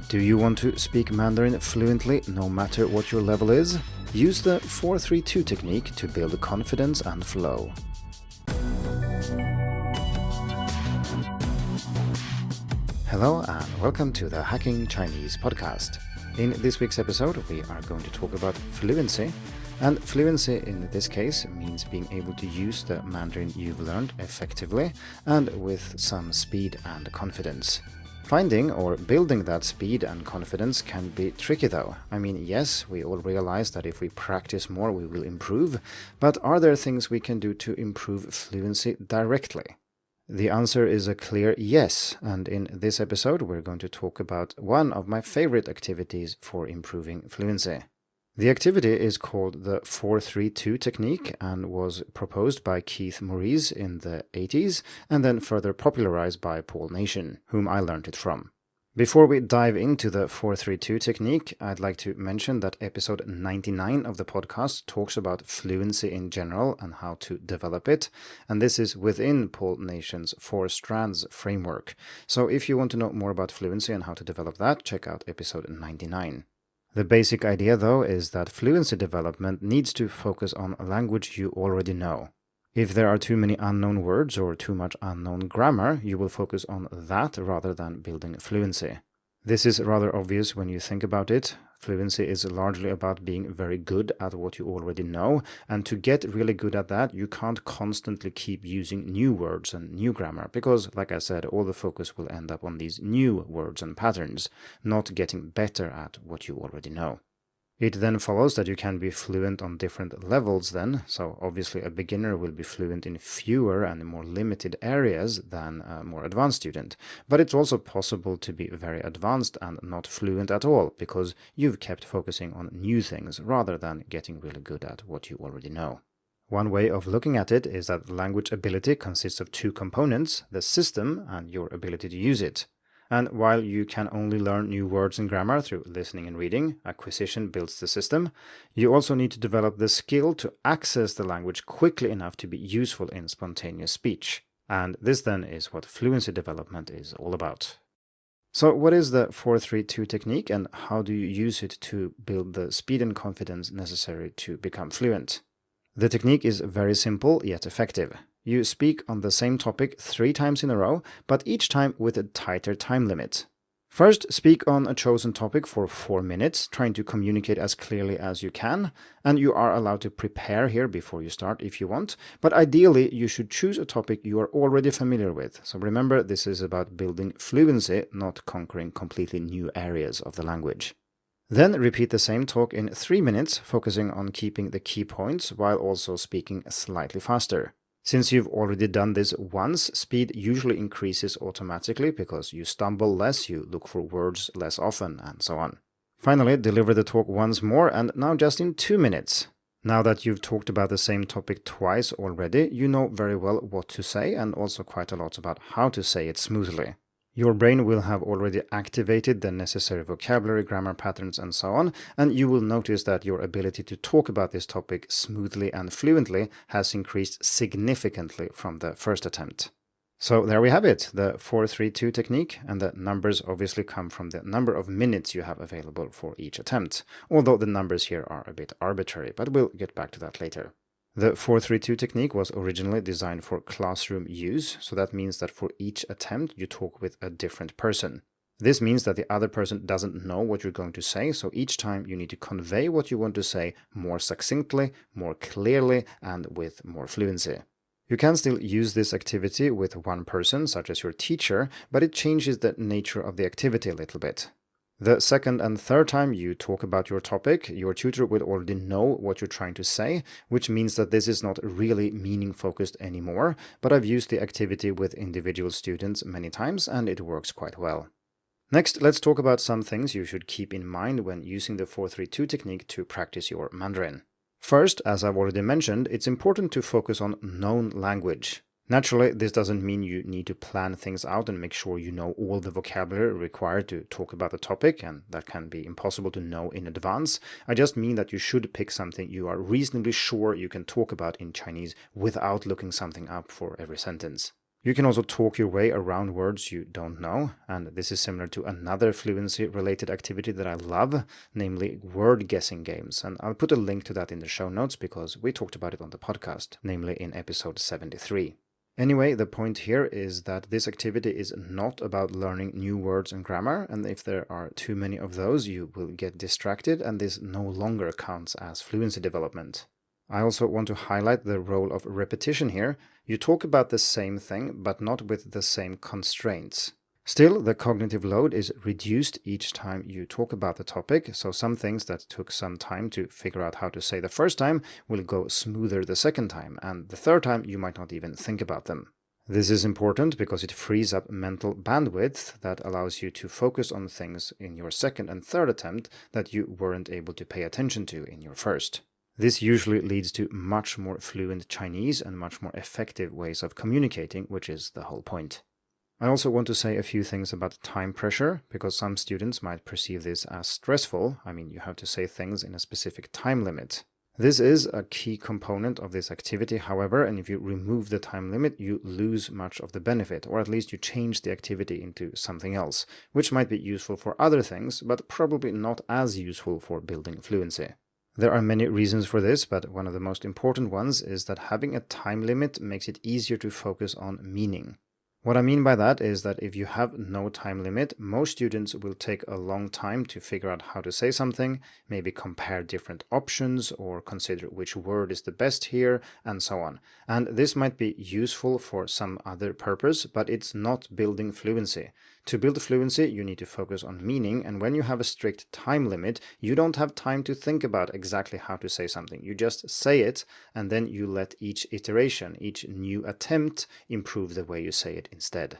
Do you want to speak Mandarin fluently no matter what your level is? Use the 4-3-2 technique to build confidence and flow. Hello and welcome to the Hacking Chinese podcast. In this week's episode, we are going to talk about fluency. And fluency in this case means being able to use the Mandarin you've learned effectively and with some speed and confidence. Finding or building that speed and confidence can be tricky though. I mean, yes, we all realize that if we practice more, we will improve, but are there things we can do to improve fluency directly? The answer is a clear yes, and in this episode, we're going to talk about one of my favorite activities for improving fluency. The activity is called the 4-3-2 technique and was proposed by Keith Maurice in the 80s and then further popularized by Paul Nation, whom I learned it from. Before we dive into the 4-3-2 technique, I'd like to mention that episode 99 of the podcast talks about fluency in general and how to develop it, and this is within Paul Nation's 4 strands framework. So if you want to know more about fluency and how to develop that, check out episode 99. The basic idea, though, is that fluency development needs to focus on a language you already know. If there are too many unknown words or too much unknown grammar, you will focus on that rather than building fluency. This is rather obvious when you think about it. Fluency is largely about being very good at what you already know, and to get really good at that, you can't constantly keep using new words and new grammar, because, like I said, all the focus will end up on these new words and patterns, not getting better at what you already know. It then follows that you can be fluent on different levels then, so obviously a beginner will be fluent in fewer and more limited areas than a more advanced student, but it's also possible to be very advanced and not fluent at all, because you've kept focusing on new things rather than getting really good at what you already know. One way of looking at it is that language ability consists of 2 components, the system and your ability to use it. And while you can only learn new words and grammar through listening and reading, acquisition builds the system, you also need to develop the skill to access the language quickly enough to be useful in spontaneous speech. And this then is what fluency development is all about. So what is the 4-3-2 technique and how do you use it to build the speed and confidence necessary to become fluent? The technique is very simple yet effective. You speak on the same topic 3 times in a row, but each time with a tighter time limit. First, speak on a chosen topic for 4 minutes, trying to communicate as clearly as you can, and you are allowed to prepare here before you start if you want, but ideally you should choose a topic you are already familiar with. So remember, this is about building fluency, not conquering completely new areas of the language. Then repeat the same talk in 3 minutes, focusing on keeping the key points while also speaking slightly faster. Since you've already done this once, speed usually increases automatically because you stumble less, you look for words less often, and so on. Finally, deliver the talk once more, and now just in 2 minutes. Now that you've talked about the same topic twice already, you know very well what to say and also quite a lot about how to say it smoothly. Your brain will have already activated the necessary vocabulary, grammar patterns, and so on, and you will notice that your ability to talk about this topic smoothly and fluently has increased significantly from the first attempt. So there we have it, the 4-3-2 technique, and the numbers obviously come from the number of minutes you have available for each attempt, although the numbers here are a bit arbitrary, but we'll get back to that later. The 4-3-2 technique was originally designed for classroom use, so that means that for each attempt you talk with a different person. This means that the other person doesn't know what you're going to say, so each time you need to convey what you want to say more succinctly, more clearly, and with more fluency. You can still use this activity with one person, such as your teacher, but it changes the nature of the activity a little bit. The second and third time you talk about your topic, your tutor will already know what you're trying to say, which means that this is not really meaning-focused anymore, but I've used the activity with individual students many times and it works quite well. Next, let's talk about some things you should keep in mind when using the 4-3-2 technique to practice your Mandarin. First, as I've already mentioned, it's important to focus on known language. Naturally, this doesn't mean you need to plan things out and make sure you know all the vocabulary required to talk about the topic, and that can be impossible to know in advance. I just mean that you should pick something you are reasonably sure you can talk about in Chinese without looking something up for every sentence. You can also talk your way around words you don't know, and this is similar to another fluency-related activity that I love, namely word guessing games, and I'll put a link to that in the show notes because we talked about it on the podcast, namely in episode 73. Anyway, the point here is that this activity is not about learning new words and grammar, and if there are too many of those, you will get distracted, and this no longer counts as fluency development. I also want to highlight the role of repetition here. You talk about the same thing, but not with the same constraints. Still, the cognitive load is reduced each time you talk about the topic, so some things that took some time to figure out how to say the first time will go smoother the second time, and the third time you might not even think about them. This is important because it frees up mental bandwidth that allows you to focus on things in your second and third attempt that you weren't able to pay attention to in your first. This usually leads to much more fluent Chinese and much more effective ways of communicating, which is the whole point. I also want to say a few things about time pressure, because some students might perceive this as stressful. I mean, you have to say things in a specific time limit. This is a key component of this activity, however, and if you remove the time limit, you lose much of the benefit, or at least you change the activity into something else, which might be useful for other things, but probably not as useful for building fluency. There are many reasons for this, but one of the most important ones is that having a time limit makes it easier to focus on meaning. What I mean by that is that if you have no time limit, most students will take a long time to figure out how to say something, maybe compare different options or consider which word is the best here, and so on. And this might be useful for some other purpose, but it's not building fluency. To build fluency, you need to focus on meaning, and when you have a strict time limit, you don't have time to think about exactly how to say something. You just say it, and then you let each iteration, each new attempt, improve the way you say it instead.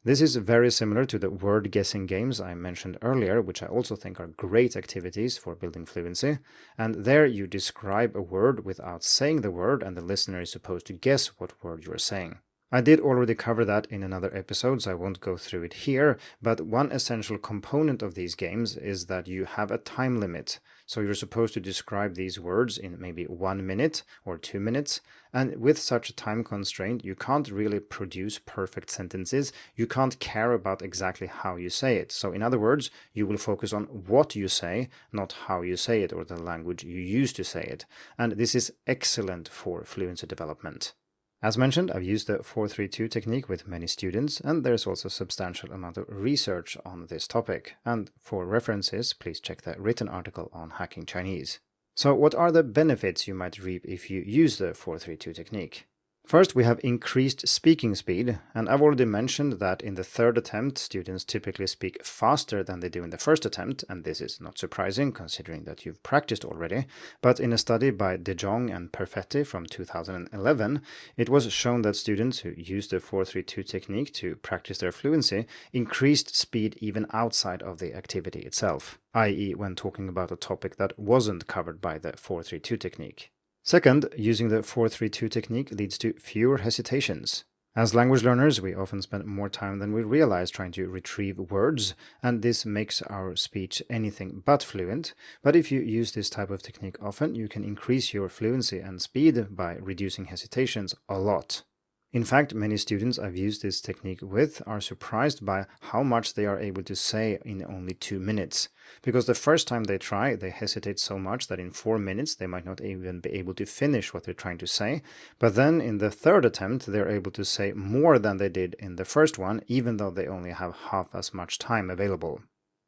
This is very similar to the word guessing games I mentioned earlier, which I also think are great activities for building fluency. And there you describe a word without saying the word, and the listener is supposed to guess what word you are saying. I did already cover that in another episode, so I won't go through it here, but one essential component of these games is that you have a time limit. So you're supposed to describe these words in maybe 1 minute or 2 minutes, and with such a time constraint, you can't really produce perfect sentences. You can't care about exactly how you say it. So in other words, you will focus on what you say, not how you say it or the language you use to say it. And this is excellent for fluency development. As mentioned, I've used the 4-3-2 technique with many students, and there's also a substantial amount of research on this topic. And for references, please check the written article on Hacking Chinese. So what are the benefits you might reap if you use the 4-3-2 technique? First, we have increased speaking speed, and I've already mentioned that in the third attempt, students typically speak faster than they do in the first attempt, and this is not surprising considering that you've practiced already. But in a study by De Jong and Perfetti from 2011, it was shown that students who used the 4-3-2 technique to practice their fluency increased speed even outside of the activity itself, i.e. when talking about a topic that wasn't covered by the 4-3-2 technique. Second, using the 4-3-2 technique leads to fewer hesitations. As language learners, we often spend more time than we realize trying to retrieve words, and this makes our speech anything but fluent. But if you use this type of technique often, you can increase your fluency and speed by reducing hesitations a lot. In fact, many students I've used this technique with are surprised by how much they are able to say in only 2 minutes. Because the first time they try, they hesitate so much that in 4 minutes they might not even be able to finish what they're trying to say. But then in the third attempt, they're able to say more than they did in the first one, even though they only have half as much time available.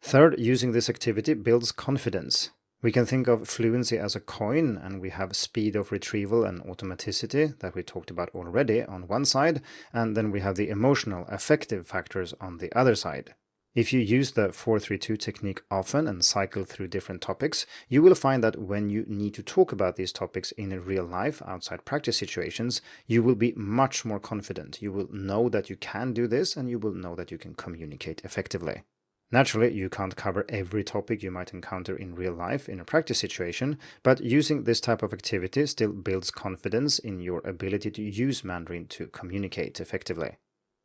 Third, using this activity builds confidence. We can think of fluency as a coin, and we have speed of retrieval and automaticity that we talked about already on one side, and then we have the emotional, affective factors on the other side. If you use the 4-3-2 technique often and cycle through different topics, you will find that when you need to talk about these topics in real life, outside practice situations, you will be much more confident. You will know that you can do this, and you will know that you can communicate effectively. Naturally, you can't cover every topic you might encounter in real life in a practice situation, but using this type of activity still builds confidence in your ability to use Mandarin to communicate effectively.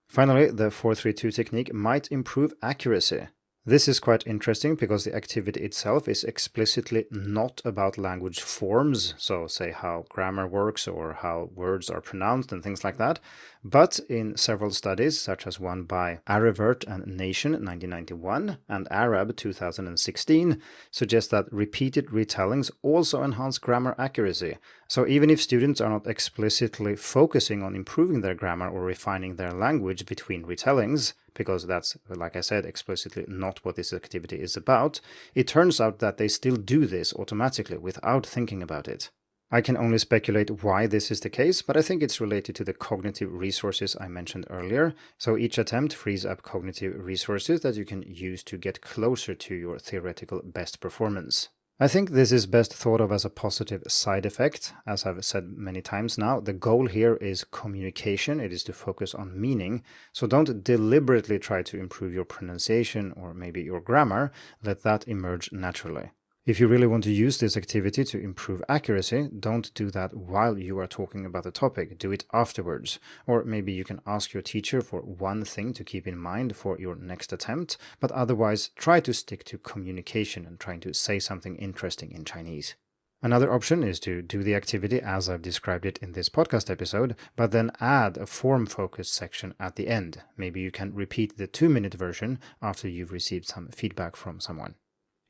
Finally, the 4-3-2 technique might improve accuracy. This is quite interesting because the activity itself is explicitly not about language forms, so say how grammar works or how words are pronounced and things like that, but in several studies, such as one by Arevert and Nation 1991 and Arab 2016, suggest that repeated retellings also enhance grammar accuracy. So even if students are not explicitly focusing on improving their grammar or refining their language between retellings, because that's, like I said, explicitly not what this activity is about, it turns out that they still do this automatically without thinking about it. I can only speculate why this is the case, but I think it's related to the cognitive resources I mentioned earlier. So each attempt frees up cognitive resources that you can use to get closer to your theoretical best performance. I think this is best thought of as a positive side effect. As I've said many times now, the goal here is communication. It is to focus on meaning. So don't deliberately try to improve your pronunciation or maybe your grammar. Let that emerge naturally. If you really want to use this activity to improve accuracy, don't do that while you are talking about the topic. Do it afterwards. Or maybe you can ask your teacher for one thing to keep in mind for your next attempt, but otherwise try to stick to communication and trying to say something interesting in Chinese. Another option is to do the activity as I've described it in this podcast episode, but then add a form-focused section at the end. Maybe you can repeat the 2-minute version after you've received some feedback from someone.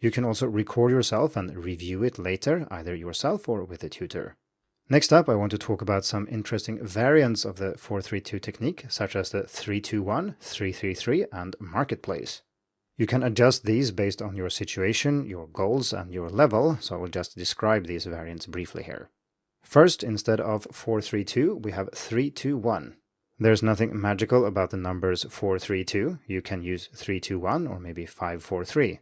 You can also record yourself and review it later, either yourself or with a tutor. Next up, I want to talk about some interesting variants of the 4-3-2 technique, such as the 3-2-1, 3-3-3, and marketplace. You can adjust these based on your situation, your goals, and your level, so I will just describe these variants briefly here. First, instead of 4-3-2, we have 3-2-1. There's nothing magical about the numbers 4-3-2. You can use 3-2-1 or maybe 5-4-3.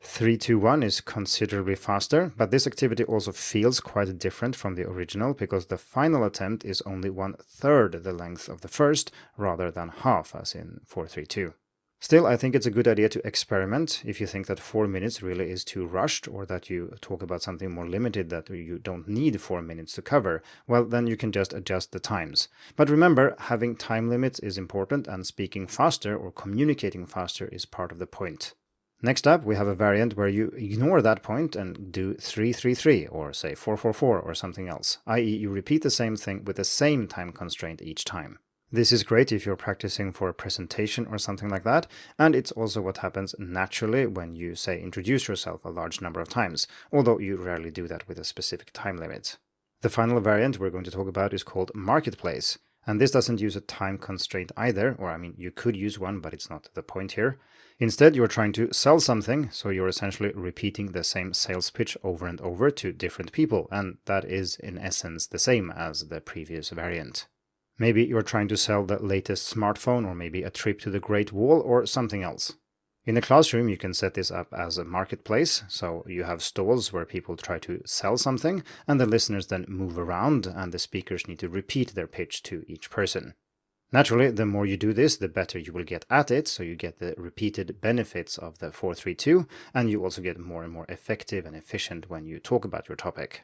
3-2-1 is considerably faster, but this activity also feels quite different from the original because the final attempt is only 1/3 the length of the first, rather than half as in 4-3-2. Still, I think it's a good idea to experiment. If you think that 4 minutes really is too rushed, or that you talk about something more limited that you don't need 4 minutes to cover, well, then you can just adjust the times. But remember, having time limits is important, and speaking faster or communicating faster is part of the point. Next up, we have a variant where you ignore that point and do 3-3-3 or say 4-4-4 or something else, i.e. you repeat the same thing with the same time constraint each time. This is great if you're practicing for a presentation or something like that, and it's also what happens naturally when you, say, introduce yourself a large number of times, although you rarely do that with a specific time limit. The final variant we're going to talk about is called marketplace. And this doesn't use a time constraint either, or I mean, you could use one, but it's not the point here. Instead, you're trying to sell something, so you're essentially repeating the same sales pitch over and over to different people, and that is in essence the same as the previous variant. Maybe you're trying to sell the latest smartphone, or maybe a trip to the Great Wall, or something else. In a classroom, you can set this up as a marketplace, so you have stalls where people try to sell something, and the listeners then move around, and the speakers need to repeat their pitch to each person. Naturally, the more you do this, the better you will get at it, so you get the repeated benefits of the 4-3-2, and you also get more and more effective and efficient when you talk about your topic.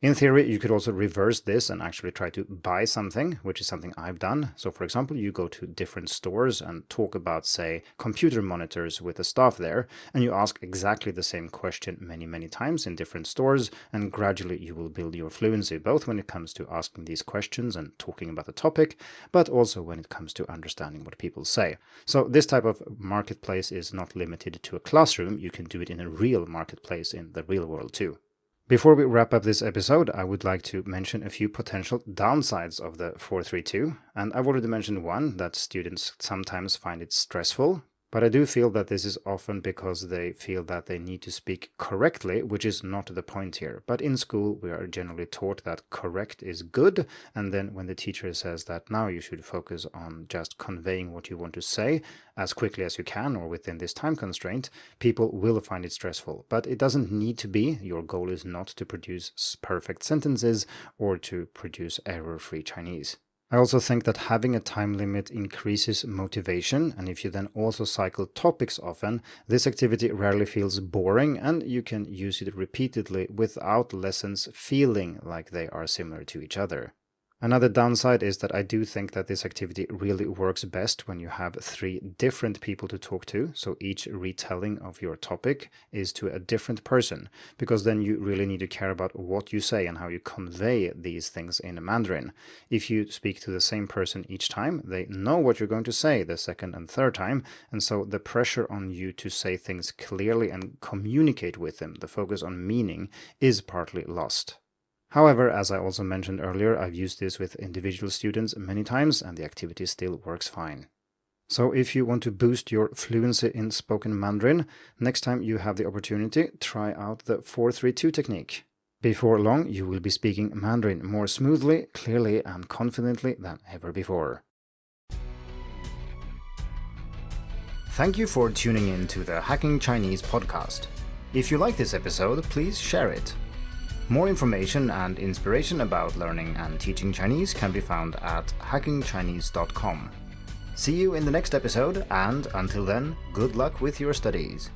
In theory, you could also reverse this and actually try to buy something, which is something I've done. So for example, you go to different stores and talk about, say, computer monitors with the staff there, and you ask exactly the same question many times in different stores, and gradually you will build your fluency, both when it comes to asking these questions and talking about the topic, but also when it comes to understanding what people say. So this type of marketplace is not limited to a classroom. You can do it in a real marketplace in the real world too. Before we wrap up this episode, I would like to mention a few potential downsides of the 4-3-2, and I've already mentioned one, that students sometimes find it stressful, but I do feel that this is often because they feel that they need to speak correctly, which is not the point here. But in school, we are generally taught that correct is good, and then when the teacher says that now you should focus on just conveying what you want to say as quickly as you can or within this time constraint, people will find it stressful. But it doesn't need to be. Your goal is not to produce perfect sentences or to produce error-free Chinese. I also think that having a time limit increases motivation, and if you then also cycle topics often, this activity rarely feels boring and you can use it repeatedly without lessons feeling like they are similar to each other. Another downside is that I do think that this activity really works best when you have 3 different people to talk to, so each retelling of your topic is to a different person, because then you really need to care about what you say and how you convey these things in Mandarin. If you speak to the same person each time, they know what you're going to say the second and third time, and so the pressure on you to say things clearly and communicate with them, the focus on meaning, is partly lost. However, as I also mentioned earlier, I've used this with individual students many times and the activity still works fine. So if you want to boost your fluency in spoken Mandarin, next time you have the opportunity, try out the 4-3-2 technique. Before long, you will be speaking Mandarin more smoothly, clearly and confidently than ever before. Thank you for tuning in to the Hacking Chinese podcast. If you like this episode, please share it. More information and inspiration about learning and teaching Chinese can be found at hackingchinese.com. See you in the next episode, and until then, good luck with your studies.